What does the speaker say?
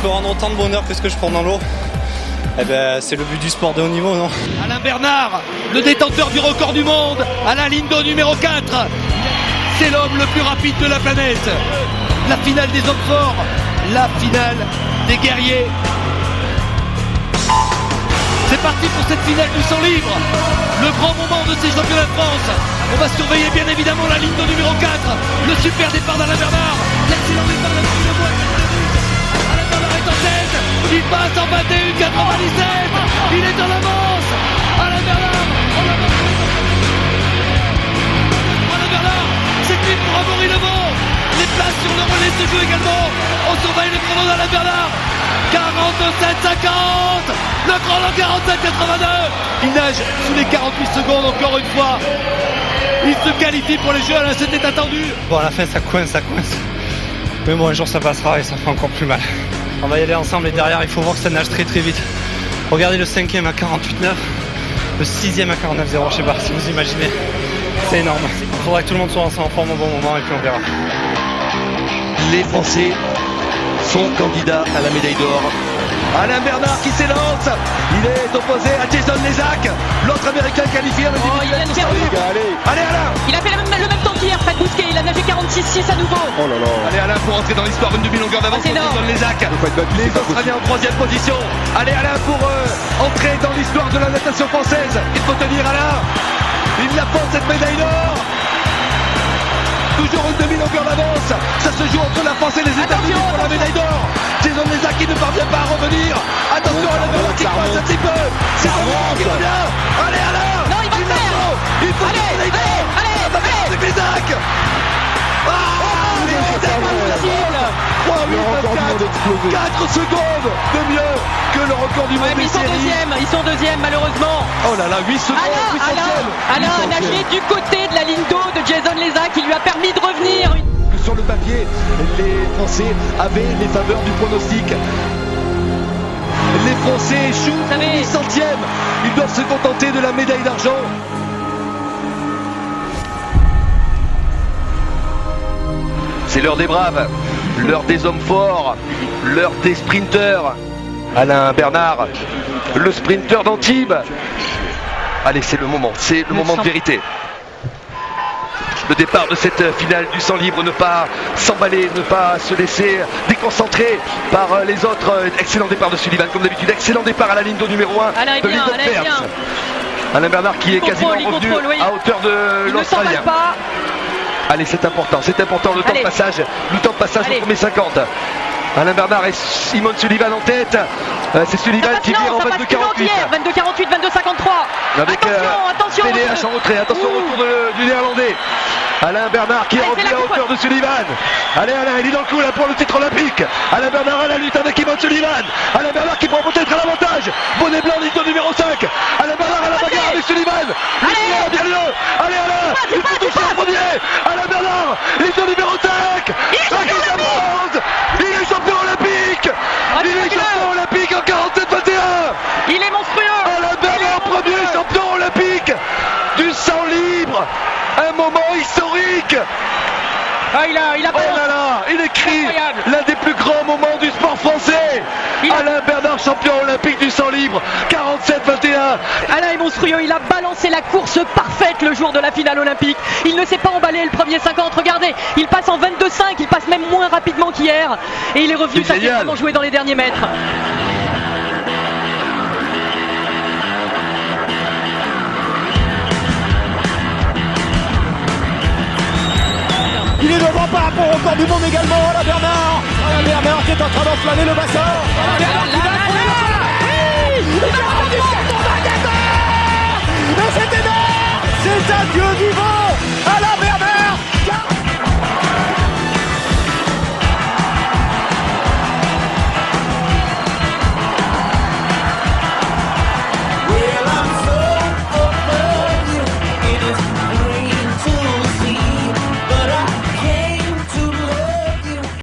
peux rendre autant de bonheur que ce que je prends dans l'eau, eh ben, c'est le but du sport de haut niveau, non? Alain Bernard, le détenteur du record du monde, Alain Lindo numéro 4. C'est l'homme le plus rapide de la planète. La finale des hommes forts, la finale des guerriers. C'est parti pour cette finale du 100 livres. Le grand moment de ces championnats de France. On va surveiller bien évidemment la ligne de numéro 4. Le super départ d'Alain Bernard. L'excellent départ de Alain Bernard. Alain Bernard est en tête. Il passe en 21,97. Il est en avance. Alain Bernard. Alain Bernard. C'est lui pour Amaury Levaux. Les places sur le relais se jouent également. On surveille le chrono d'Alain Bernard. 47,50. Le chrono 47,82. Il nage sous les 48 secondes encore une fois. Il se qualifie pour les Jeux, Alain, c'était attendu. Bon, à la fin, ça coince. Mais bon, un jour, ça passera et ça fait encore plus mal. On va y aller ensemble et derrière, il faut voir que ça nage très très vite. Regardez le 5e à 48,9. Le 6e à 49,0. Je sais pas si vous imaginez. C'est énorme. Il faudra que tout le monde soit ensemble en forme au bon moment et puis on verra. Les Français sont candidats à la médaille d'or. Alain Bernard qui s'élance. Il est opposé à Jason Lézac, l'autre américain qualifié à la Allez Alain. Il a fait le même temps qu'hier, Fred Bousquet. Il a nagé 46,6 à nouveau. Oh là là. Allez Alain pour entrer dans l'histoire, une demi-longueur d'avance pour Jason Lézac. Les Australiens en 3e position. Allez Alain pour entrer dans l'histoire de la natation française. Il faut tenir Alain. Il la porte cette médaille d'or. Toujours une demi-longueur d'avance. Ça se joue entre la France et les États-Unis pour la médaille d'or. Jason Lézac qui ne parvient pas à revenir. Attention à la Bernard qui passe un petit peu. C'est Alain qui revient. Allez Alain. Non, il va le faire. Il faut la médaille d'or. Allez Lézac. Il est impossible. 4 secondes de mieux que le record du monde des séries. Ils sont deuxièmes malheureusement. Oh là là, 8 secondes. Alain a nagé du côté de la ligne d'eau de Jason Lézac qui lui a permis de revenir. Sur le papier, les Français avaient les faveurs du pronostic. Les Français échouent au 800e. Ils doivent se contenter de la médaille d'argent. C'est l'heure des braves, l'heure des hommes forts, l'heure des sprinteurs. Alain Bernard, le sprinter d'Antibes. Allez, c'est le moment de vérité. Le départ de cette finale du 100 livres, ne pas s'emballer, ne pas se laisser déconcentrer par les autres. Excellent départ de Sullivan, comme d'habitude. Excellent départ à la ligne d'eau numéro 1 Alain est de bien, Lindow Alain est Pearce. bien. Alain Bernard qui est quasiment revenu à hauteur de l'Australien. Allez, c'est important, le temps de passage au premier 50. Alain Bernard et Simone Sullivan en tête. C'est Sullivan qui vire en 22,48. 22,48, 22,53. Avec attention. PDH en retrait, attention au retour du néerlandais. Alain Bernard qui est revenu à hauteur de Sullivan. Allez Alain, il est dans le coup là pour le titre olympique. Alain Bernard à la lutte avec Simone Sullivan. Alain Bernard qui prend peut-être à l'avantage. Bonnet blanc, ligne numéro 5. Alain Bernard à la bagarre avec Sullivan. Bien le. Allez Alain, il faut toucher en premier. Alain Bernard, ligne numéro 5. Il est champion olympique. Il est champion olympique en 47-21. Il est monstrueux. Alain Bernard, premier champion olympique du 100 livres. Un moment historique. Il a Oh là là, il écrit l'un des plus grands moments du sport français. Alain Bernard, champion olympique du 100 livres, 47-21. Alain est monstrueux, il a balancé la course parfaite le jour de la finale olympique. Il ne s'est pas emballé le premier 50, regardez, il passe en 22,5, il passe même moins rapidement qu'hier. Et il est revenu, ça s'est vraiment joué dans les derniers mètres. Il est devant par rapport au record du monde également. Alain Bernard qui est en train d'enflammer le bassin. Alain Bernard qui va